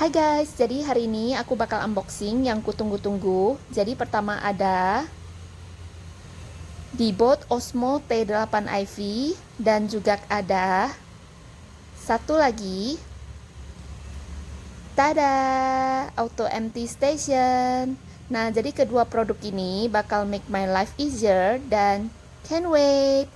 Hai guys, jadi hari ini aku bakal unboxing yang kutunggu-tunggu. Jadi pertama ada Deebot Ozmo T8 AIVI dan juga ada satu lagi, tada, Auto Empty Station. Nah, jadi kedua produk ini bakal make my life easier dan can't wait.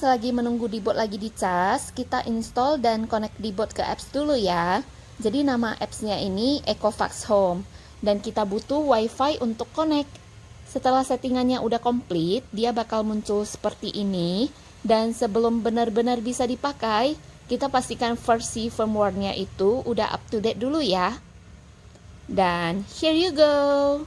selagi menunggu Deebot lagi dicas, kita install dan connect Deebot ke apps dulu ya. Jadi nama apps-nya ini Ecovacs Home. Dan kita butuh wifi untuk connect. Setelah settingannya udah komplit, dia bakal muncul seperti ini. Dan sebelum benar-benar bisa dipakai, kita pastikan versi firmware-nya itu udah up to date dulu ya. Dan here you go.